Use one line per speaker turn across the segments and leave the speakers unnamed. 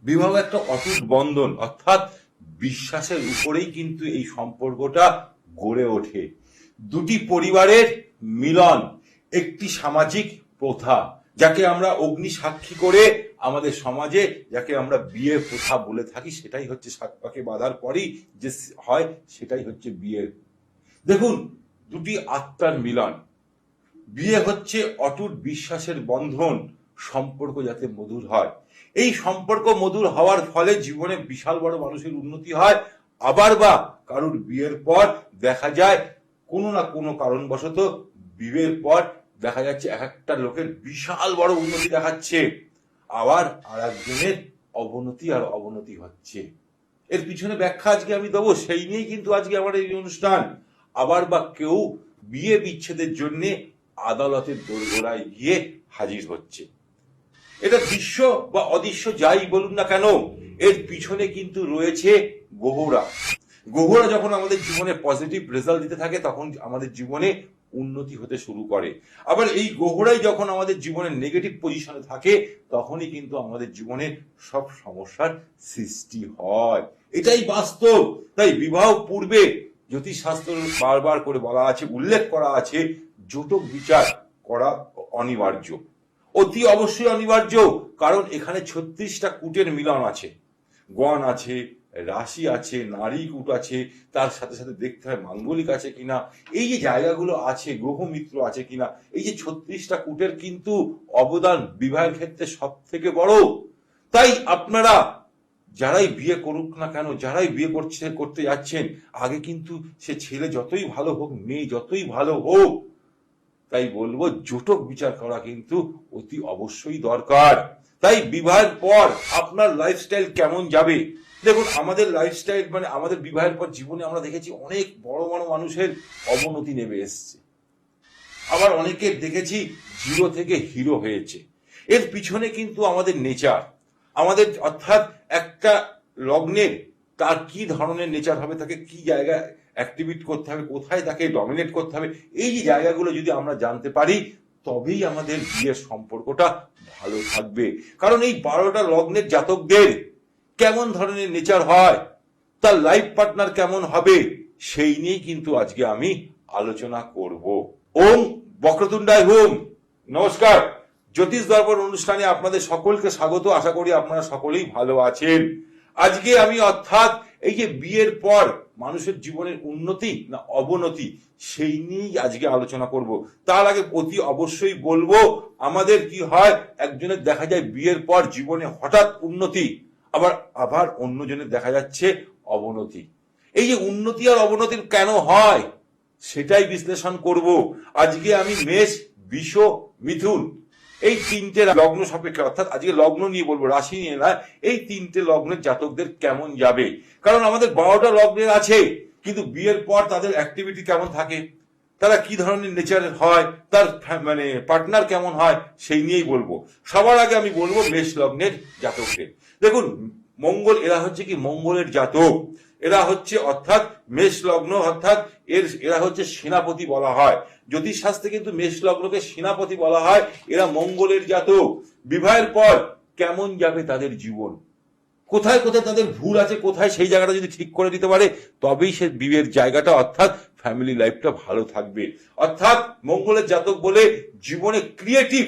বিবাহ একটা অটুট বন্ধন, অর্থাৎ বিশ্বাসের উপরেই কিন্তু এই সম্পর্কটা গড়ে ওঠে। দুটি পরিবারের মিলন, একটি সামাজিক প্রথা যাকে আমরা অগ্নি সাক্ষী করে আমাদের সমাজে যাকে আমরা বিয়ে প্রথা বলে থাকি, সেটাই হচ্ছে সাত পাকে বাঁধার পরই যে হয় সেটাই হচ্ছে বিয়ের। দেখুন, দুটি আত্মার মিলন, বিয়ে হচ্ছে অটুট বিশ্বাসের বন্ধন, সম্পর্ক যাতে মধুর হয়। এই সম্পর্ক মধুর হওয়ার ফলে জীবনে বিশাল বড় মানুষের উন্নতি হয়। আবার বা কারুর বিয়ের পর দেখা যায় কোনো না কোনো কারণবশত বিয়ের পর দেখা যাচ্ছে এক একটা লোকের বিশাল বড় উন্নতি দেখাচ্ছে, আবার আর একজনের অবনতি আর অবনতি হচ্ছে। এর পিছনে ব্যাখ্যা আজকে আমি দেবো, সেই নিয়েই কিন্তু আজকে আমার এই অনুষ্ঠান। আবার বা কেউ বিয়ে বিচ্ছেদের জন্য আদালতের দোরগোড়ায় গিয়ে হাজির হচ্ছে। এটা দৃশ্য বা অদৃশ্য যাই বলুন না কেন, এর পিছনে কিন্তু রয়েছে গহরা। গহরা যখন আমাদের জীবনে পজিটিভ রেজাল্ট দিতে থাকে তখন আমাদের জীবনে উন্নতি হতে শুরু করে। আবার এই গহরাই যখন আমাদের জীবনে নেগেটিভ পজিশনে থাকে তখনই কিন্তু আমাদের জীবনে সব সমস্যার সৃষ্টি হয়। এটাই বাস্তব। তাই বিবাহ পূর্বে জ্যোতিষশাস্ত্র বারবার করে বলা আছে, উল্লেখ করা আছে, জটক বিচার করা অনিবার্য, অতি অবশ্যই অনিবার্য। কারণ এখানে 36টা কূটের মিলন আছে, গণ আছে, রাশি আছে, নারী কূট আছে, তার সাথে সাথে দেখতে হয় মাঙ্গলিক আছে কিনা, এই যে জায়গাগুলো আছে, গ্রহ মিত্র আছে কিনা, এই যে 36টা কূটের কিন্তু অবদান বিবাহের ক্ষেত্রে সব থেকে বড়। তাই আপনারা যারাই বিয়ে করুক না কেন, যারাই বিয়ে করতে যাচ্ছেন, আগে কিন্তু সে ছেলে যতই ভালো হোক, মেয়ে যতই ভালো হোক, তাই বলবো জটক বিচার করা কিন্তু অতি অবশ্যই দরকার। তাই বিবাহের পর আপনার লাইফস্টাইল কেমন যাবে? দেখুন, আমাদের লাইফস্টাইল মানে আমাদের বিবাহের পর জীবনে আমরা দেখেছি অনেক বড় বড় মানুষের অবনতি নেমে এসছে, আবার অনেকে দেখেছি জিরো থেকে হিরো হয়েছে। এর পিছনে কিন্তু আমাদের নেচার, আমাদের অর্থাৎ একটা লগ্নের তার কি ধরনের নেচার হবে, তাকে কি জায়গায় অ্যাক্টিভিট করতে হবে, কোথায় তাকে ডমিনেট করতে হবে, এই যে জায়গাগুলো যদি আমরা জানতে পারি তবেই আমাদের বিয়ের সম্পর্কটা ভালো থাকবে। কারণ এই 12টা লগ্নের জাতকদের কেমন ধরনের নেচার হয়, তার লাইফ পার্টনার কেমন হবে, সেই নিয়েই কিন্তু আজকে আমি আলোচনা করব। ওম বক্রতুণ্ডায় হুম। নমস্কার, জ্যোতিষ দর্পণ অনুষ্ঠানে আপনাদের সকলকে স্বাগত। আশা করি আপনারা সকলেই ভালো আছেন। আজকে আমি অর্থাৎ এই যে বিয়ের পর মানুষের জীবনের উন্নতি না অবনতি, সেই নিয়েই আজকে আলোচনা করব। তার আগে অতি অবশ্যই বলবো, আমাদের কি হয়, একজনের দেখা যায় বিয়ের পর জীবনে হঠাৎ উন্নতি, আবার আবার অন্যজনের দেখা যাচ্ছে অবনতি। এই যে উন্নতি আর অবনতি কেন হয় সেটাই বিশ্লেষণ করব। আজকে আমি মেষ, বৃষ, মিথুন এই তিনটে লগ্ন সাপেক্ষে, অর্থাৎ আজকে লগ্ন নিয়ে বলবো, রাশি নিয়ে না, এই তিনটে লগ্নের জাতকদের কেমন যাবে। কারণ আমাদের 12টা লগ্নের আছে, কিন্তু বিয়ের পর তাদের অ্যাক্টিভিটি কেমন থাকে, তারা কি ধরনের নেচারের হয়, তার মানে পার্টনার কেমন হয়, সেই নিয়েই বলবো। সবার আগে আমি বলবো মেষ লগ্নের জাতকদের। দেখুন, মঙ্গল, এরা হচ্ছে কি মঙ্গলের জাতক, এরা হচ্ছে অর্থাৎ মেষ লগ্ন, অর্থাৎ এরা হচ্ছে সেনাপতি বলা হয়। জ্যোতিষশাস্ত্রে কিন্তু মেষ লগ্নকে সেনাপতি বলা হয়। এরা মঙ্গলের জাতক। বিবাহের পর কেমন যাবে তাদের জীবন, কোথায় কোথায় তাদের ভুল আছে, কোথায় সেই জায়গাটা যদি ঠিক করে দিতে পারে তবেই সে বিয়ের জায়গাটা অর্থাৎ ফ্যামিলি লাইফটা ভালো থাকবে। অর্থাৎ মঙ্গলের জাতক বলে জীবনে ক্রিয়েটিভ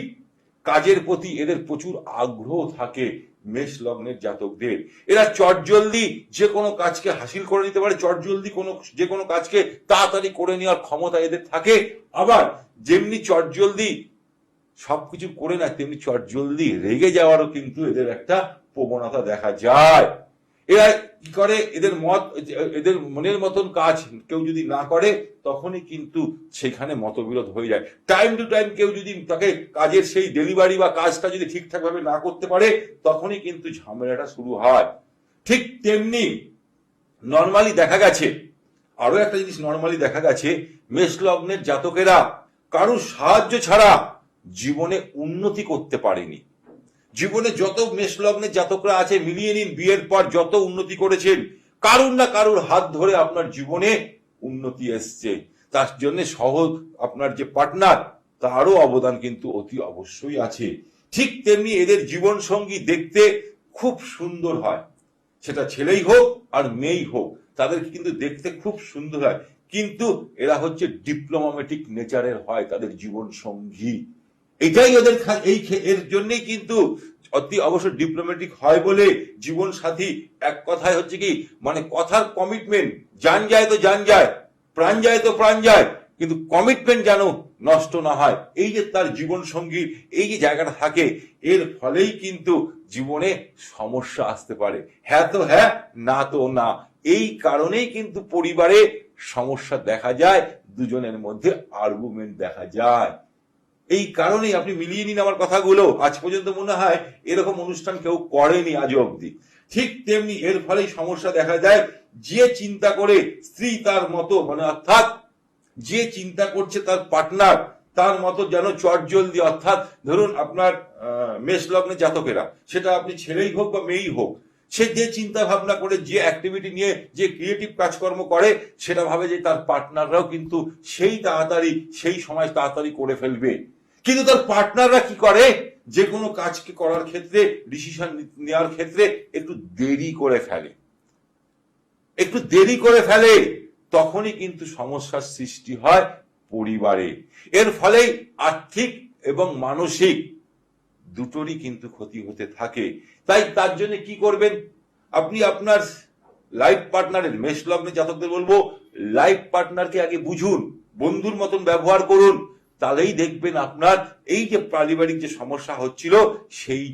কাজের প্রতি এদের প্রচুর আগ্রহ থাকে। মেষ লগ্নের জাতকদের এরা চটজলদি যে কোনো কাজকে হাসিল করে নিতে পারে, চটজলদি যে কোনো কাজকে তাড়াতাড়ি করে নেওয়ার ক্ষমতা এদের থাকে। আবার যেমনি চটজলদি সবকিছু করে না, তেমনি চটজলদি রেগে যাওয়ারও কিন্তু এদের একটা প্রবণতা দেখা যায়। এরা কি করে, এদের মনের মতন কাজ কেউ যদি না করে তখনই কিন্তু সেখানে মতবিরোধ হয়ে যায়। টাইম টু টাইম কেউ যদি তাকে কাজের সেই ডেলিভারি বা কাজটা যদি ঠিকঠাক ভাবে না করতে পারে তখনই কিন্তু ঝামেলাটা শুরু হয়। ঠিক তেমনি নর্মালি দেখা গেছে, আরো একটা জিনিস নর্মালি দেখা গেছে, মেষ লগ্নের জাতকেরা কারোর সাহায্য ছাড়া জীবনে উন্নতি করতে পারেনি। জীবনে যত মেষ লগ্নের জাতকরা আছে মিলিয়ে নিন, বিয়ের পর যত উন্নতি করেছেন, কারুর না কারুর হাত ধরে আপনার জীবনে উন্নতি এসছে। তার জন্য সহজ আপনার যে পার্টনার তারও অবদান কিন্তু অতি অবশ্যই আছে। ঠিক তেমনি এদের জীবন সঙ্গী দেখতে খুব সুন্দর হয়, সেটা ছেলেই হোক আর মেয়েই হোক, তাদেরকে কিন্তু দেখতে খুব সুন্দর হয়। কিন্তু এরা হচ্ছে ডিপ্লোম্যাটিক নেচারের হয় তাদের জীবন সঙ্গী। এটাই ওদের এর জন্যই কিন্তু অতি অবশ্য ডিপ্লোম্যাটিক হয় বলে জীবন সাথী এক কথায় হচ্ছে কি মানে কথার কমিটমেন্ট, জান যায় তো জান যায়, প্রাণ যায় তো প্রাণ যায়, কিন্তু কমিটমেন্ট যেন নষ্ট না হয়। এই যে তার জীবন সঙ্গী এই যে জায়গাটা থাকে, এর ফলেই কিন্তু জীবনে সমস্যা আসতে পারে। হ্যাঁ তো হ্যাঁ, না তো না। এই কারণেই কিন্তু পরিবারে সমস্যা দেখা যায়, দুজনের মধ্যে আর্গুমেন্ট দেখা যায়। এই কারণেই আপনি মিলিয়ে নিন আমার কথাগুলো। আজ পর্যন্ত মনে হয় এরকম অনুষ্ঠান কেউ করেনি আজ অব্দি। ঠিক তেমনি এর ফলেই সমস্যা দেখা যায়। যে চিন্তা করে স্ত্রী তার মতো মানে অর্থাৎ যে চিন্তা করছে তার পার্টনার তার মতো যেন চটজলদি, অর্থাৎ ধরুন আপনার মেষ লগ্নের জাতকেরা, সেটা আপনি ছেলেই হোক বা মেয়েই হোক, সে যে চিন্তা ভাবনা করে যে অ্যাক্টিভিটি নিয়ে যে ক্রিয়েটিভ কাজকর্ম করে, সেটা ভাবে যে তার পার্টনাররাও কিন্তু সেই সময় তাড়াতাড়ি করে ফেলবে। কিন্তু তার পার্টনাররা কি করে, যে কোনো কাজকে করার ক্ষেত্রে ডিসিশন নেওয়ার ক্ষেত্রে একটু দেরি করে ফেলে। তখনই কিন্তু সমস্যার সৃষ্টি হয় পরিবারে। এর ফলে আর্থিক এবং মানসিক দুটোরই কিন্তু ক্ষতি হতে থাকে। তাই তার জন্য কি করবেন, আপনি আপনার লাইফ পার্টনারের, মেষ লগ্নের জাতকদের বলবো, লাইফ পার্টনারকে আগে বুঝুন, বন্ধুর মতন ব্যবহার করুন। তাহলেই দেখবেন আপনার এই যে পারিবারিক যে সমস্যা হচ্ছিল সেই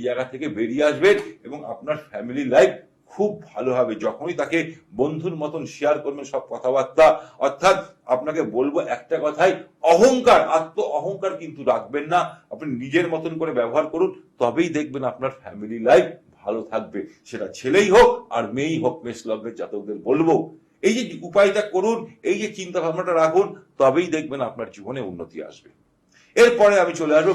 জায়গা থেকে বেরিয়ে আসবেন এবং আপনার ফ্যামিলি লাইফ খুব ভালো হবে। যখনই তাকে বন্ধুর মতন শেয়ার করবেন সব কথাবার্তা, অর্থাৎ আপনাকে বলবো একটা কথাই, আত্ম অহংকার কিন্তু রাখবেন না। আপনি নিজের মতন করে ব্যবহার করুন, তবেই দেখবেন আপনার ফ্যামিলি লাইফ ভালো থাকবে। সেটা ছেলেই হোক আর মেয়েই হোক, মেষ লগ্নের জাতকদের বলবো এই যে উপায়টা করুন, এই যে চিন্তা ভাবনাটা রাখুন, তবেই দেখবেন আপনার জীবনে উন্নতি আসবে। এরপরে আমি চলে আসবো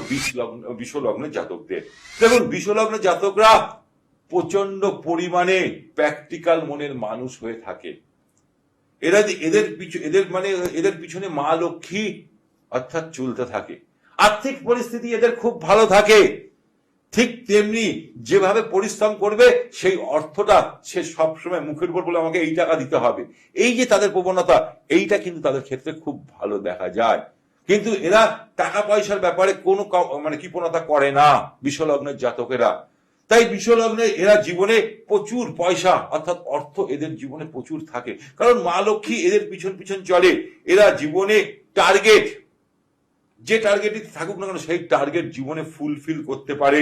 বিষ লগ্নের জাতকদের। দেখুন, বিষ লগ্নের জাতকরা প্রচন্ড পরিমাণে প্র্যাকটিক্যাল মনের মানুষ হয়ে থাকে। এদের পিছনে মা লক্ষ্মী অর্থাৎ চলতে থাকে। আর্থিক পরিস্থিতি এদের খুব ভালো থাকে। ঠিক তেমনি যেভাবে পরিশ্রম করবে সেই অর্থটা সে সবসময় মুখের উপর বলে আমাকে এই টাকা দিতে হবে, এই যে তাদের প্রবণতা, এইটা কিন্তু তাদের ক্ষেত্রে খুব ভালো দেখা যায়। কিন্তু এরা টাকা পয়সার ব্যাপারে কোনো কৃপণতা করে না বিষ লগ্নের জাতকেরা। তাই বিষ লগ্নে এরা জীবনে প্রচুর পয়সা অর্থাৎ অর্থ এদের জীবনে প্রচুর থাকে, কারণ মা লক্ষ্মী এদের পিছন পিছন চলে। এরা জীবনে যে টার্গেটই থাকুক না কেন, সেই টার্গেট জীবনে ফুলফিল করতে পারে।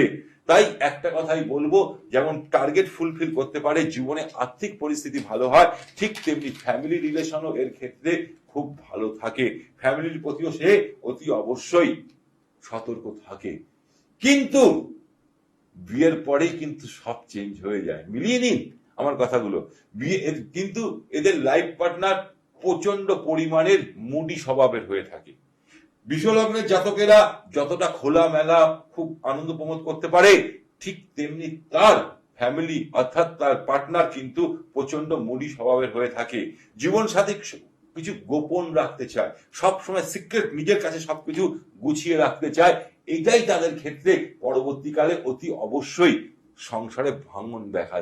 তাই একটা কথাই বলবো, যেমন টার্গেট ফুলফিল করতে পারে, জীবনে আর্থিক পরিস্থিতি ভালো হয়, ঠিক তেমনি ফ্যামিলি রিলেশনও এর ক্ষেত্রে খুব ভালো থাকে। ফ্যামিলির প্রতিও সে অতি অবশ্যই সতর্ক থাকে। কিন্তু বিয়ের পরেই কিন্তু সব চেঞ্জ হয়ে যায়। মিলিয়ে নিন আমার কথাগুলো। কিন্তু এদের লাইফ পার্টনার প্রচন্ড পরিমাণের মুডি স্বভাবের হয়ে থাকে। বিষ লগ্নের জাতকেরা যতটা খোলামেলা খুব আনন্দ প্রমোদ করতে পারে, ঠিক তেমনি তার ফ্যামিলি অর্থাৎ তার পার্টনার কিন্তু প্রচন্ড মুডি স্বভাবের হয়ে থাকে। জীবন সাথী কিছু গোপন রাখতে চায়, সবসময় সিক্রেট, নিজের কাছে সবকিছু গুছিয়ে রাখতে চায়। এইটাই তাদের ক্ষেত্রে পরবর্তীকালে অতি অবশ্যই সংসারে ভাঙন দেখা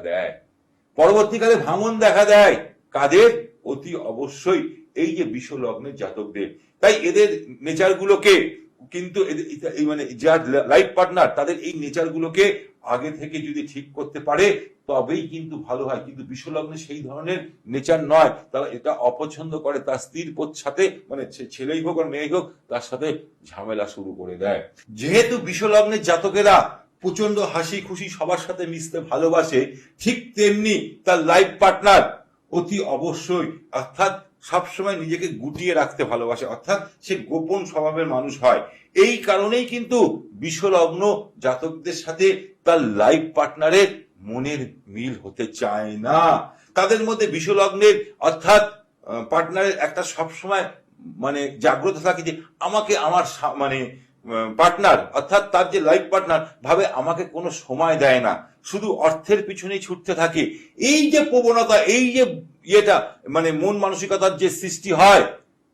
দেয়। কাদের? অতি অবশ্যই এই যে বিষ লগ্নের জাতকদের। তাই এদের নেচার গুলোকে কিন্তু যার লাইফ পার্টনার তাদের এই নেচার গুলোকে আগে থেকে যদি ঠিক করতে পারে তবেই কিন্তু ভালো হয়। কিন্তু বিষ লগ্নে সেই ধরনের নেচার নয়, তারা এটা অপছন্দ করে, তার স্ত্রীর সাথে ছেলেই হোক আর মেয়েই হোক তার সাথে ঝামেলা শুরু করে দেয়। যেহেতু বিষ লগ্নের জাতকেরা প্রচন্ড হাসি খুশি সবার সাথে মিশতে ভালোবাসে, ঠিক তেমনি তার লাইফ পার্টনার অতি অবশ্যই অর্থাৎ সবসময় নিজেকে গুটিয়ে রাখতে ভালোবাসে, অর্থাৎ সে গোপন স্বভাবের মানুষ হয়। এই কারণেই কিন্তু বিষ লগ্ন জাতকদের সাথে তার লাইফ পার্টনারের মনের মিল হতে চায় না। তাদের মধ্যে বিষ লগ্নের অর্থাৎ পার্টনারের একটা সবসময় জাগ্রত থাকে যে আমাকে আমার পার্টনার অর্থাৎ তার যে লাইফ পার্টনার ভাবে আমাকে কোনো সময় দেয় না, শুধু অর্থের পিছনেই ছুটতে থাকে। এই যে প্রবণতা, এই যে মন মানসিকতার যে সৃষ্টি হয়,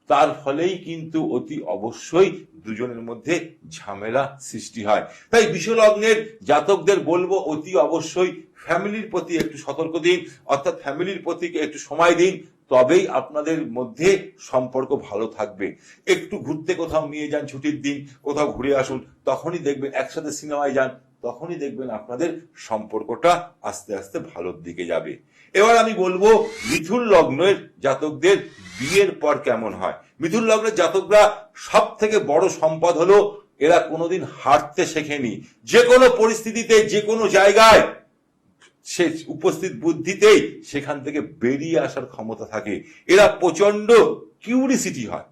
তার ফলেই কিন্তু অতি অবশ্যই দুজনের মধ্যে ঝামেলা সৃষ্টি হয়। তাই বিষলগ্নের জাতকদের বলবো অতি অবশ্যই ফ্যামিলির প্রতি একটু সতর্ক দিন, অর্থাৎ ফ্যামিলির প্রতি একটু সময় দিন, তবেই আপনাদের মধ্যে সম্পর্ক ভালো থাকবে। একটু ঘুরতে কোথাও নিয়ে যান, ছুটির দিন কোথাও ঘুরে আসুন, তখনই দেখবেন, একসাথে সিনেমায় যান, তখনই দেখবেন আপনাদের সম্পর্কটা আস্তে আস্তে ভালোর দিকে যাবে। এবার আমি বলবো মিথুন লগ্নের জাতকদের বিয়ের পর কেমন হয়। মিথুন লগ্নের জাতকরা সব থেকে বড় সম্পদ হলো এরা কোনোদিন হারতে শেখেনি। যে কোনো পরিস্থিতিতে, যে কোনো জায়গায় সে উপস্থিত বুদ্ধিতেই সেখান থেকে বেরিয়ে আসার ক্ষমতা থাকে। এরা প্রচন্ড কিউরিসিটি হয়।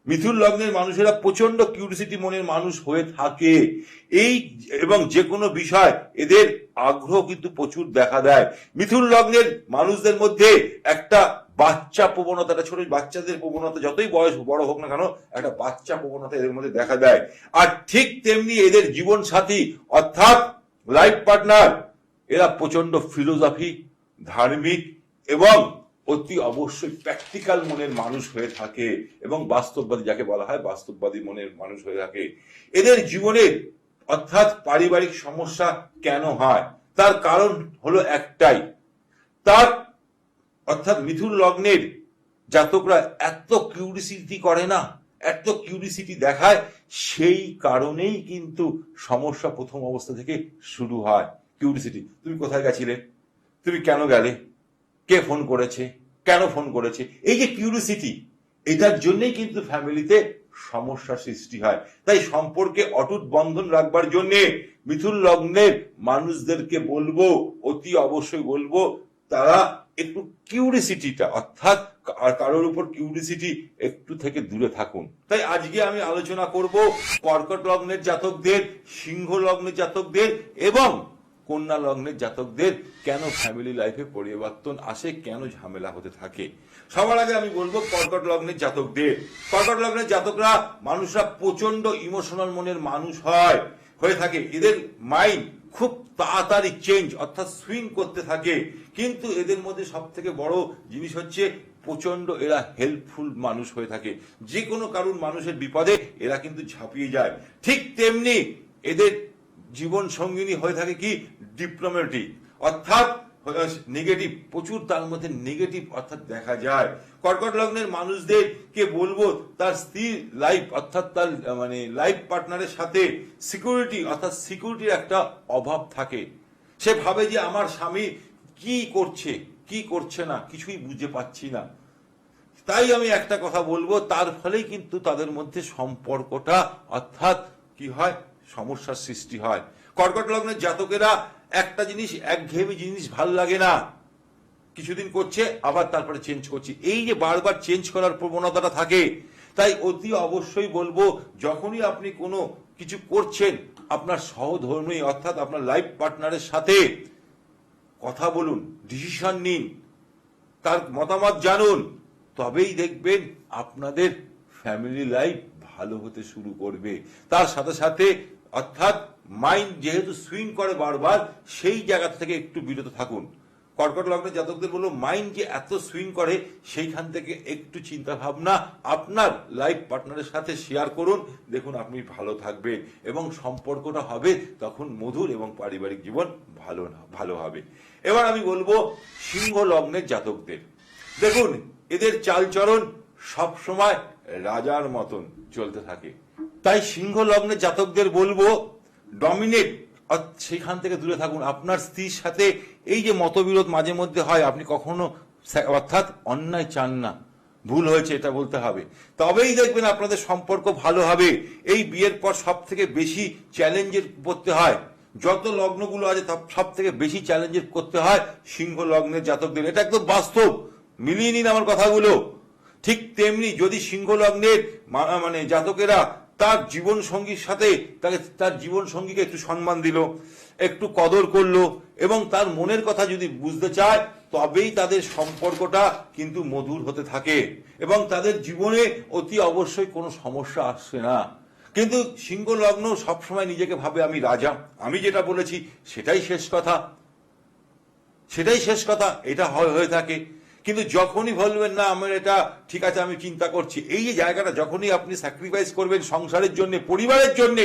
মিথুন লগ্নের মানুষেরা প্রচন্ড কিউরিসিটি মনের মানুষ হয়ে থাকে। এই এবং যে কোনো বিষয় এদের আগ্রহ কিন্তু প্রচুর দেখা দেয়। মিথুন লগ্নের মানুষদের মধ্যে একটা বাচ্চা প্রবণতা, ছোট বাচ্চাদের প্রবণতা, যতই বয়স বড় হোক না কেন, একটা বাচ্চা প্রবণতা এদের মধ্যে দেখা দেয়। আর ঠিক তেমনি এদের জীবন সাথী অর্থাৎ লাইফ পার্টনার, এরা প্রচন্ড ফিলোসফি, ধার্মিক এবং অতি অবশ্যই প্র্যাকটিক্যাল মনের মানুষ হয়ে থাকে এবং বাস্তববাদী, যাকে বলা হয় বাস্তববাদী মনের মানুষ হয়ে থাকে। এদের জীবনের অর্থাৎ পারিবারিক সমস্যা কেন হয়, তার কারণ হলো একটাই, তার অর্থাৎ মিথুন লগ্নের জাতকরা এত কিউরিসিটি করে না, এত কিউরিসিটি দেখায়, সেই কারণেই কিন্তু সমস্যা প্রথম অবস্থা থেকে শুরু হয়। কিউরিসিটি, তুমি কোথায় গেছিলে, তুমি কেন গেলে, কে ফোন করেছে, কেন ফোন করেছে, এই যে কিউরিসিটি, এটার জন্যই কিন্তু ফ্যামিলিতে সমস্যা সৃষ্টি হয়। তাই সম্পর্কে অটুট বন্ধন রাখবার জন্য মিথুন লগ্নের মানুষদেরকে বলবো, অতি অবশ্যই বলবো, তারা একটু কিউরিসিটিটা অর্থাৎ কারোর উপর কিউরিসিটি একটু থেকে দূরে থাকুন। তাই আজকে আমি আলোচনা করব কর্কট লগ্নের জাতকদের, সিংহ লগ্নের জাতকদের এবং কন্যা লগ্নের জাতকদের কেন ফ্যামিলি লাইফে পরিবর্তন আসে, কেন ঝামেলা হতে থাকে। সবার আগে আমি বলবো কর্কট লগ্নের জাতকদের। কর্কট লগ্নের জাতকরা মানুষরা প্রচন্ড ইমোশনাল মনের মানুষ হয়ে থাকে। এদের মাইন্ড খুব তাড়াতাড়ি চেঞ্জ অর্থাৎ সুইং করতে থাকে, কিন্তু এদের মধ্যে সব থেকে বড় জিনিস হচ্ছে প্রচন্ড এরা হেল্পফুল মানুষ হয়ে থাকে। যে কোনো কারণ মানুষের বিপদে এরা কিন্তু ঝাঁপিয়ে যায়। ঠিক তেমনি এদের জীবন সঙ্গিনী হয়ে থাকে কি ডিপ্লোম্যাটিক অর্থাৎ নেগেটিভ, প্রচুর তার মধ্যে নেগেটিভ অর্থাৎ দেখা যায়। কর্কট লগ্নের মানুষদেরকে বলবো তার স্ত্রী লাইফ অর্থাৎ তার লাইফ পার্টনারের সাথে সিকিউরিটি অর্থাৎ সিকিউরিটির একটা অভাব থাকে। সে ভাবে যে আমার স্বামী কি করছে কি করছে না কিছুই বুঝে পাচ্ছি না। তাই আমি একটা কথা বলবো, তার ফলেই কিন্তু তাদের মধ্যে সম্পর্কটা অর্থাৎ কি হয়, সমস্যার সৃষ্টি হয়। কর্কট লগ্নের জাতকেরা একটা জিনিস, একঘেয়েমি জিনিস ভাল লাগে না, কিছুদিন করছে আবার তারপরে চেঞ্জ করছে, এই যে বারবার চেঞ্জ করার প্রবণতাটা থাকে। তাই অতি অবশ্যই বলবো, যখনই আপনি কোনো কিছু করছেন আপনার সহধর্মী অর্থাৎ আপনার লাইফ পার্টনারের সাথে কথা বলুন, ডিসিশন নিন, তার মতামত জানুন, তবেই দেখবেন আপনাদের ফ্যামিলি লাইফ ভালো হতে শুরু করবে। তার সাথে সাথে অর্থাৎ মাইন্ড যেহেতু সুইং করে বারবার, সেই জায়গা থেকে একটু বিরত থাকুন। কর্কট লগ্নের জাতকদের বলবো, মাইন্ড যে এত সুইং করে সেইখান থেকে একটু চিন্তা ভাবনা আপনার লাইফ পার্টনারের সাথে শেয়ার করুন, দেখুন আপনি ভালো থাকবেন এবং সম্পর্কটা হবে তখন মধুর এবং পারিবারিক জীবন ভালো হবে। এবার আমি বলবো সিংহ লগ্নের জাতকদের, দেখুন এদের চালচরণ সবসময় রাজার মতন চলতে থাকে। তাই সিংহ লগ্নের জাতকদের বলবো ডমিনেট সেখান থেকে দূরে থাকুন। আপনার স্ত্রীর সাথে এই যে মতবিরোধ মাঝে মধ্যে হয়, আপনি কখনো অর্থাৎ অন্যায় চান না, ভুল হয়েছে এটা বলতে হবে, তবেই দেখবেন আপনাদের সম্পর্ক ভালো হবে। এই বিয়ের পর সব থেকে বেশি চ্যালেঞ্জের করতে হয়, যত লগ্নগুলো আছে সব থেকে বেশি চ্যালেঞ্জের করতে হয় সিংহ লগ্নের জাতকদের। এটা একদম বাস্তব, মিলিয়ে নিন আমার কথাগুলো। ঠিক তেমনি যদি সিংহ লগ্নের জাতকেরা তার জীবন সঙ্গীর সাথে তার জীবন সঙ্গীকে একটু সম্মান দিল, একটু কদর করলো এবং তার মনের কথা যদি বুঝতে চায়, তবেই তাদের সম্পর্কটা কিন্তু মধুর হতে থাকে এবং তাদের জীবনে অতি অবশ্যই কোনো সমস্যা আসছে না। কিন্তু সিংহ লগ্ন সবসময় নিজেকে ভাবে আমি রাজা, আমি যেটা বলেছি সেটাই শেষ কথা, এটা হয়ে থাকে। কিন্তু যখনই বলবেন না আমার এটা ঠিক আছে আমি চিন্তা করছি, এই যে জায়গাটা যখনই আপনি স্যাক্রিফাইস করবেন সংসারের জন্য, পরিবারের জন্য,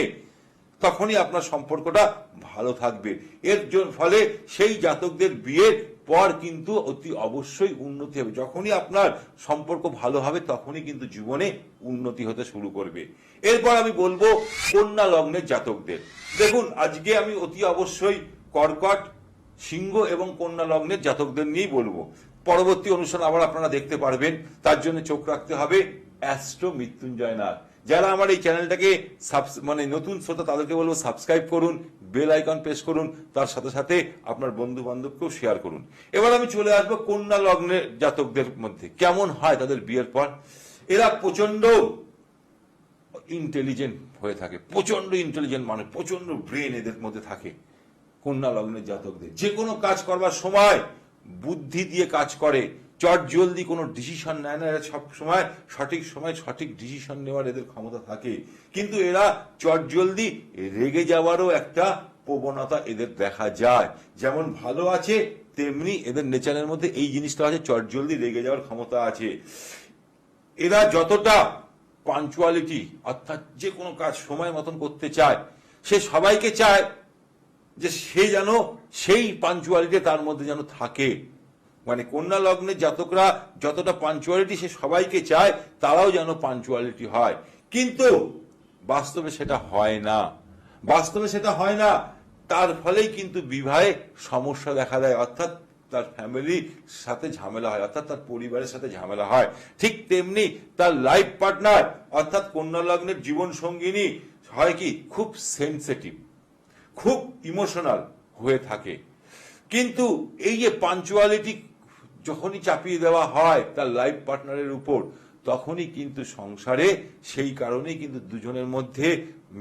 তখনই আপনার সম্পর্কটা ভালো থাকবে। এর ফলে সেই জাতকদের বিয়ের পর কিন্তু অতি অবশ্যই উন্নতি হবে। যখনই আপনার সম্পর্ক ভালো হবে তখনই কিন্তু জীবনে উন্নতি হতে শুরু করবে। এরপর আমি বলবো কন্যা লগ্নের জাতকদের। দেখুন, আজকে আমি অতি অবশ্যই কর্কট, সিংহ এবং কন্যা লগ্নের জাতকদের নিয়েই বলবো। পরবর্তী অনুষ্ঠান আবার আপনারা দেখতে পারবেন, তার জন্য চোখ রাখতে হবে অ্যাস্ট্রো মৃত্যুঞ্জয় নাথ। যারা আমার এই চ্যানেলটাকে নতুন শ্রোতা তাদেরকে বলবো সাবস্ক্রাইব করুন, বেল আইকন প্রেস করুন, তার সাথে সাথে আপনার বন্ধু বান্ধবকেও শেয়ার করুন। এবার আমি চলে আসবো কন্যা লগ্নের জাতকদের মধ্যে কেমন হয় তাদের বিয়ের পর। এরা প্রচন্ড ইন্টেলিজেন্ট হয়ে থাকে, প্রচন্ড ইন্টেলিজেন্ট মানুষ, প্রচন্ড ব্রেন এদের মধ্যে থাকে। কন্যা লগ্নের জাতকদের যে কোনো কাজ করবার সময় বুদ্ধি দিয়ে কাজ করে, চট জলদি কোনো ডিসিশন নেয় না। এরা সব সময় সঠিক সময় সঠিক ডিসিশন নেওয়ার এদের ক্ষমতা থাকে, কিন্তু এরা চট জলদি রেগে যাওয়ারও একটা প্রবণতা এদের দেখা যায়। যেমন ভালো আছে তেমনি এদের নেচারের মধ্যে এই জিনিসটা আছে, চট জলদি রেগে যাওয়ার ক্ষমতা আছে। এরা যতটা পাঞ্চুয়ালিটি অর্থাৎ যে কোনো কাজ সময় মতন করতে চায়, সে সবাইকে চায় যে সে যেন সেই পাঞ্চুয়ালিটি তার মধ্যে যেন থাকে। মানে কন্যা লগ্নের জাতকরা যতটা পাঞ্চুয়ালিটি সে সবাইকে চায়, তারাও যেন পাঞ্চুয়ালিটি হয়, কিন্তু বাস্তবে সেটা হয় না। বাস্তবে সেটা হয় না, তার ফলেই কিন্তু বিবাহে সমস্যা দেখা দেয়, অর্থাৎ তার ফ্যামিলির সাথে ঝামেলা হয়, অর্থাৎ তার পরিবারের সাথে ঝামেলা হয়। ঠিক তেমনি তার লাইফ পার্টনার অর্থাৎ কন্যা লগ্নের জীবন সঙ্গিনী হয় কি খুব সেনসিটিভ, খুব ইমোশনাল হয়ে থাকে। কিন্তু এই যে পাঞ্চুয়ালিটি যখনই চাপিয়ে দেওয়া হয় তার লাইফ পার্টনারের উপর, তখনই কিন্তু সংসারে সেই কারণেই কিন্তু দুজনের মধ্যে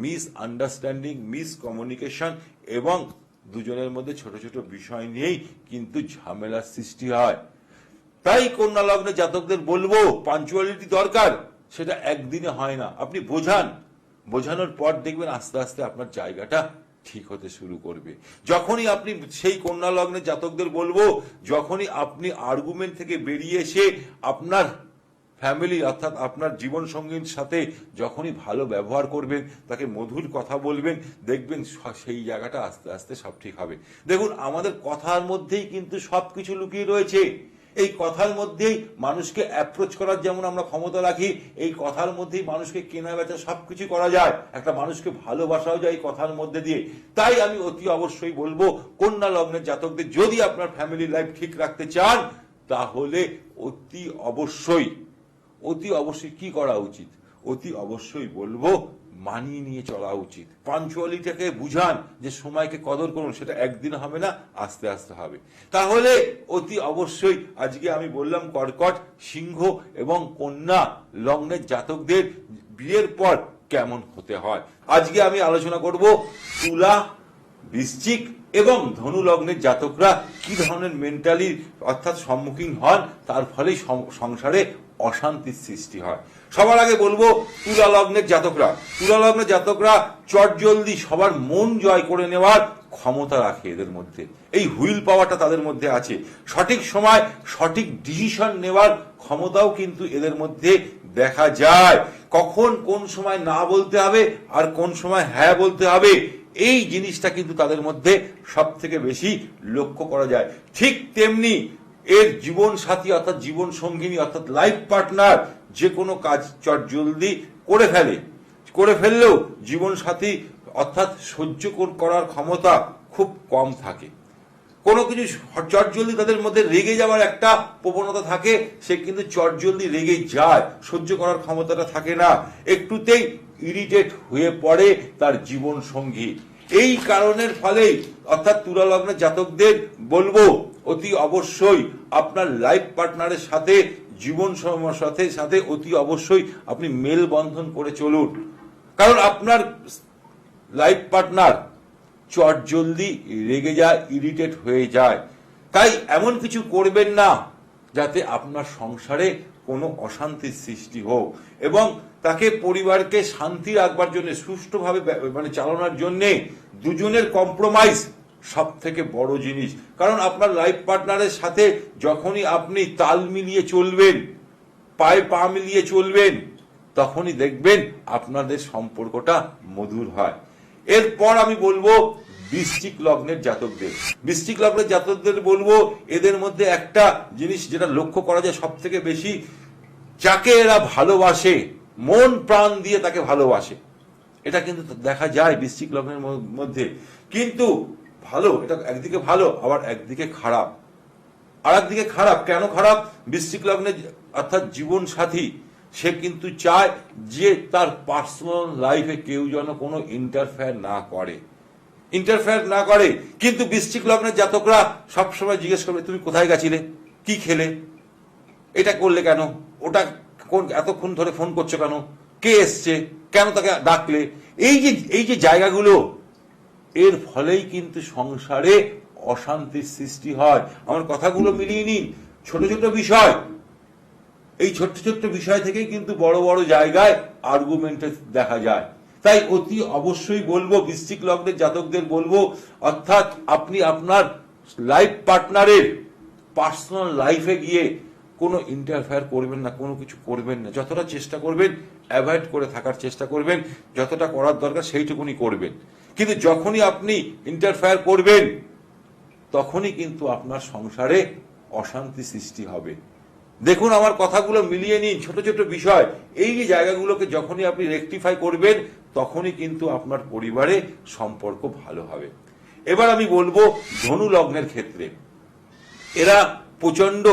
মিস আন্ডারস্ট্যান্ডিং, মিস কমিউনিকেশন এবং দুজনের মধ্যে ছোট ছোট বিষয় নিয়েই কিন্তু ঝামেলার সৃষ্টি হয়। তাই কন্যা লগ্নের জাতকদের বলবো পাঞ্চুয়ালিটি দরকার, সেটা একদিনে হয় না। আপনি বোঝানোর পর দেখবেন আস্তে আস্তে আপনার জায়গাটা ঠিক হতে শুরু করবে। যখনই আপনি সেই কন্যা লগ্নের জাতকদের বলবো, যখনই আপনি আর্গুমেন্ট থেকে বেরিয়ে এসে আপনার ফ্যামিলি অর্থাৎ আপনার জীবন সঙ্গীর সাথে যখনই ভালো ব্যবহার করবেন, তাকে মধুর কথা বলবেন, দেখবেন সেই জায়গাটা আস্তে আস্তে সব ঠিক হবে। দেখুন, আমাদের কথার মধ্যেই কিন্তু সবকিছু লুকিয়ে রয়েছে। এই কথার মধ্যেই মানুষকে অ্যাপ্রোচ করার যেমন আমরা ক্ষমতা রাখি, এই কথার মধ্যেই মানুষকে কেনা বেচা সবকিছু করা যায়, একটা মানুষকে ভালোবাসাও যায় এই কথার মধ্যে দিয়ে। তাই আমি অতি অবশ্যই বলবো কন্যা লগ্নের জাতকদের, যদি আপনার ফ্যামিলি লাইফ ঠিক রাখতে চান, তাহলে অতি অবশ্যই কি করা উচিত? অতি অবশ্যই বলবো মানিয়ে নিয়ে চলা উচিত। পাঞ্চুয়ালিটাকে বুঝান যে সময়কে কদর করুন, সেটা একদিন হবে না, আস্তে আস্তে হবে। তাহলে অতি অবশ্যই আজকে আমি বললাম কর্কট, সিংহ এবং কন্যা লগ্নের জাতকদের বিয়ের পর কেমন হতে হয়। আজকে আমি আলোচনা করব তুলা, বৃশ্চিক এবং ধনু লগ্নের জাতকরা কি ধরনের মেন্টালি অর্থাৎ সম্মুখীন হন, তার ফলে সংসারে অশান্তির সৃষ্টি হয়। সবার আগে বলবো তুলা লগ্নের জাতকরা চটজলদি সবার মন জয় করে নেওয়ার ক্ষমতা রাখে এদের মধ্যে, এই হুইল পাওয়ারটা তাদের মধ্যে আছে। সঠিক সময় সঠিক ডিসিশন নেওয়ার ক্ষমতাও কিন্তু এদের মধ্যে দেখা যায়। কখন কোন সময় না বলতে হবে আর কোন সময় হ্যাঁ বলতে হবে, এই জিনিসটা কিন্তু তাদের মধ্যে সব থেকে বেশি লক্ষ্য করা যায়। ঠিক তেমনি এর জীবন সাথী অর্থাৎ জীবন সঙ্গিনী অর্থাৎ লাইফ পার্টনার যে কোনো কাজ চট জলদি করে ফেললেও জীবন সাথী অর্থাৎ সহ্য করার ক্ষমতা খুব কম থাকে। কোনো কিছু চট জলদি তাদের মধ্যে রেগে যাওয়ার একটা প্রবণতা থাকে, সে কিন্তু চট জলদি রেগে যায়, সহ্য করার ক্ষমতাটা থাকে না, একটুতেই ইরিটেট হয়ে পড়ে তার জীবন সঙ্গী। এই কারণের ফলেই অর্থাৎ তুলা লগ্নের জাতকদের বলবো অতি অবশ্যই আপনার লাইফ পার্টনারের সাথে জীবন সাথে অতি অবশ্যই আপনি মেল বন্ধন করে চলুন, কারণ আপনার লাইফ পার্টনার চট জলদি রেগে যায়, ইরিটেট হয়ে যায়। তাই এমন কিছু করবেন না যাতে আপনার সংসারে কোনো অশান্তির সৃষ্টি হোক, এবং তাকে পরিবারকে শান্তি রাখবার জন্য সুষ্ঠুভাবে চালানোর জন্য দুজনের কম্প্রোমাইজ সব থেকে বড় জিনিস। কারণ আপনার লাইফ পার্টনারের সাথে যখনই আপনি তাল মিলিয়ে চলবেন, পায়ে পা মিলিয়ে চলবেন, তখনই দেখবেন আপনাদের সম্পর্কটা মধুর হয়। এরপর আমি বলবো বৃশ্চিক লগ্নের জাতকদের। বৃশ্চিক লগ্নের জাতকদের বলবো, এদের মধ্যে একটা জিনিস যেটা লক্ষ্য করা যায় সব থেকে বেশি, যাকে এরা ভালোবাসে, মন প্রাণ দিয়ে তাকে ভালোবাসে, এটা কিন্তু দেখা যায় বৃশ্চিক লগ্নের মধ্যে। কিন্তু ভালো, এটা একদিকে ভালো আবার একদিকে খারাপ। আর একদিকে খারাপ কেন খারাপ? বৃশ্চিক লগ্নের অর্থাৎ জীবন সাথী, সে কিন্তু চায় যে তার পার্সোনাল লাইফে কেউ যেন কোনো ইন্টারফেয়ার না করে। কিন্তু বৃশ্চিক লগ্নের জাতকরা সবসময় জিজ্ঞেস করবে, তুমি কোথায় গেছিলে, কি খেলে, এটা করলে কেন, ওটা এতক্ষণ ধরে ফোন করছো কেন, কে এসছে, কেন তাকে ডাকলে। এই যে জায়গাগুলো, এর ফলেই কিন্তু সংসারে অশান্তির সৃষ্টি হয়। আমার কথাগুলো মিলিয়ে নিন। ছোট ছোট বিষয়, এই ছোট্ট ছোট্ট বিষয় থেকেই কিন্তু বড় বড় জায়গায় আর্গুমেন্ট দেখা যায়। তাই অতি অবশ্যই বলবো বৃশ্চিক লগ্নের জাতকদের বলবো, অর্থাৎ আপনি আপনার লাইফ পার্টনারের পার্সোনাল লাইফে গিয়ে কোনো ইন্টারফেয়ার করবেন না, কোনো কিছু করবেন না। যতটা চেষ্টা করবেন অ্যাভয়েড করে থাকার চেষ্টা করবেন, যতটা করার দরকার সেইটুকুনি করবেন। কিন্তু যখনই আপনি ইন্টারফেয়ার করবেন, তখনই কিন্তু আপনার সংসারে অশান্তি সৃষ্টি হবে। দেখুন, আমার কথাগুলো মিলিয়ে নিন। ছোট ছোট বিষয়, এই যে জায়গাগুলোকে যখনই আপনি রেকটিফাই করবেন, তখনই কিন্তু আপনার পরিবারে সম্পর্ক ভালো হবে। এবার আমি বলবো ধনু লগ্নের ক্ষেত্রে, এরা প্রচন্ড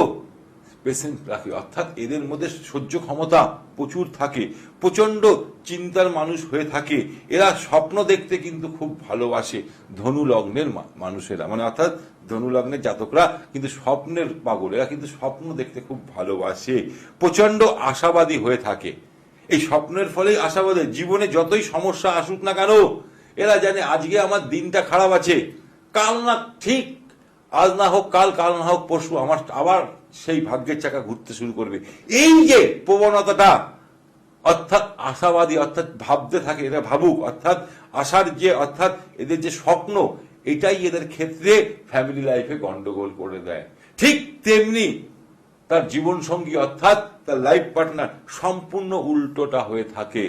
পেশেন্স রাখে, অর্থাৎ এদের মধ্যে সহ্য ক্ষমতা প্রচুর থাকে, প্রচন্ড চিন্তার মানুষ হয়ে থাকে। এরা স্বপ্ন দেখতে কিন্তু খুব ভালোবাসে। ধনু লগ্নের মানুষেরা, মানে অর্থাৎ ধনু লগ্নের জাতকরা কিন্তু স্বপ্নের পাগল। এরা কিন্তু স্বপ্ন দেখতে খুব ভালোবাসে, প্রচন্ড আশাবাদী হয়ে থাকে। এই স্বপ্নের ফলেই আশাবাদী। জীবনে যতই সমস্যা আসুক না কেন, এরা জানে আজকে আমার দিনটা খারাপ আছে, কাল না ঠিক, আজ না হোক কাল, কাল না হোক পরশু আমার আবার সেই ভাগ্যের চাকা ঘুরতে শুরু করবে। এই যে প্রবণতাটা, অর্থাৎ আশাবাদী, অর্থাৎ ভাবতে থাকে, এরা ভাবুক, অর্থাৎ আশার যে, অর্থাৎ এদের যে স্বপ্ন, এটাই এদের ক্ষেত্রে ফ্যামিলি লাইফে গন্ডগোল করে দেয়। ঠিক তেমনি তার জীবন সঙ্গী, অর্থাৎ তার লাইফ পার্টনার সম্পূর্ণ উল্টোটা হয়ে থাকে,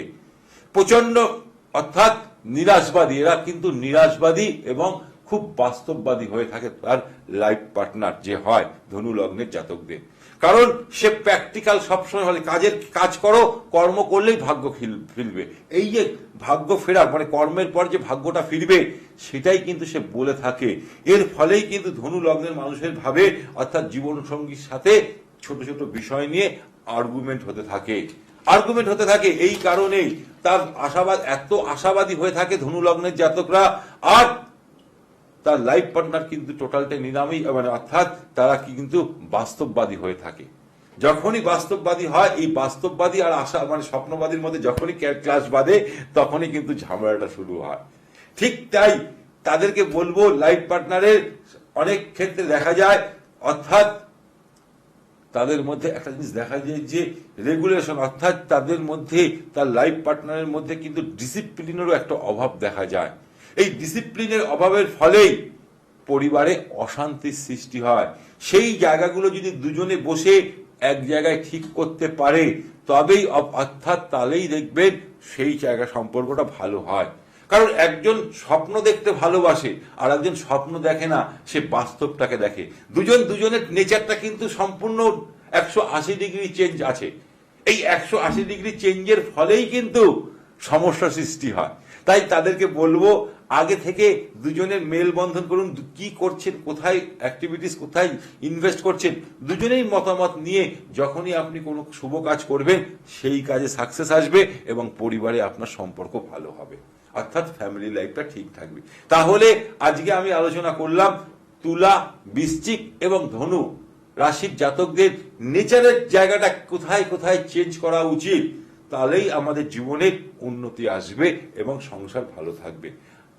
প্রচন্ড অর্থাৎ নিরাশবাদী। এরা কিন্তু নিরাশবাদী এবং খুব বাস্তববাদী হয়ে থাকে তার লাইফ পার্টনার যে হয় ধনু লগ্নের জাতকদের। কারণ সে প্র্যাকটিক্যাল, সবসময় বলে কাজ করো, কর্ম করলেই ভাগ্য ফিরবে। এই যে ভাগ্য ফেরার, মানে কর্মের পর যে ভাগ্যটা ফিরবে, সেটাই কিন্তু সে বলে থাকে। এর ফলেই কিন্তু ধনু লগ্নের মানুষের ভাবে, অর্থাৎ জীবন সঙ্গীর সাথে ছোট ছোট বিষয় নিয়ে আর্গুমেন্ট হতে থাকে। এই কারণেই তার এত আশাবাদী হয়ে থাকে ধনু লগ্নের জাতকরা। আর তার লাইফ পার্টনার কিন্তু টোটালটাই নিরামী, মানে অর্থাৎ তারা কিন্তু বাস্তববাদী হয়ে থাকে। যখনই বাস্তববাদী হয়, এই বাস্তববাদী আর আশা, মানে স্বপ্নবাদীর মধ্যে যখনই ক্লাশ বাঁধে, তখনই কিন্তু ঝামেলাটা শুরু হয়। ঠিক তাই তাদেরকে বলবো, লাইফ পার্টনারের অনেক ক্ষেত্রে দেখা যায়, অর্থাৎ তাদের মধ্যে একটা জিনিস দেখা যায় যে রেগুলেশন, অর্থাৎ তাদের মধ্যে, তার লাইফ পার্টনারের মধ্যে কিন্তু ডিসিপ্লিনেরও একটা অভাব দেখা যায়। এই ডিসিপ্লিনের অভাবের ফলেই পরিবারে অশান্তির সৃষ্টি হয়। সেই জায়গাগুলো যদি দুজনে বসে এক জায়গায় ঠিক করতে পারে, তবেই, অর্থাৎ তাহলেই দেখবেন সেই জায়গা সম্পর্কটা ভালো হয়। কারণ একজন স্বপ্ন দেখতে ভালোবাসে, আর একজন স্বপ্ন দেখে না, সে বাস্তবটাকে দেখে। দুজনের নেচারটা কিন্তু সম্পূর্ণ 180 ডিগ্রি চেঞ্জ আছে। এই 180 ডিগ্রি চেঞ্জের ফলেই কিন্তু সমস্যা সৃষ্টি হয়। তাই তাদেরকে বলবো, আগে থেকে দুজনের মেলবন্ধন করুন, কি করছেন, কোথায় অ্যাক্টিভিটিস, কোথায় ইনভেস্ট করছেন, দুজনেই মতামত নিয়ে যখনই আপনি কোনো শুভ কাজ করবেন, সেই কাজে সাকসেস আসবে এবং পরিবারে আপনার সম্পর্ক ভালো হবে, অর্থাৎ ফ্যামিলি লাইফটা ঠিক থাকবে। তাহলে আজকে আমি আলোচনা করলাম তুলা, বৃশ্চিক এবং ধনু রাশির জাতকদের নেচারের জায়গাটা কোথায় কোথায় চেঞ্জ করা উচিত, তাহলেই আমাদের জীবনের উন্নতি আসবে এবং সংসার ভালো থাকবে।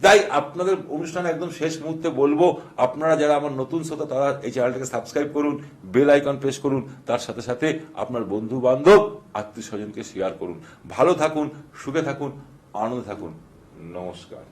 তাই আপনাদের অনুষ্ঠান একদম শেষ মুহূর্তে বলবো, আপনারা যারা আমার নতুন শ্রোতা, তারা এই চ্যানেলটাকে সাবস্ক্রাইব করুন, বেল আইকন প্রেস করুন, তার সাথে সাথে আপনার বন্ধু বান্ধব, আত্মীয় স্বজনকে শেয়ার করুন। ভালো থাকুন, সুখে থাকুন, আনন্দে থাকুন। নমস্কার।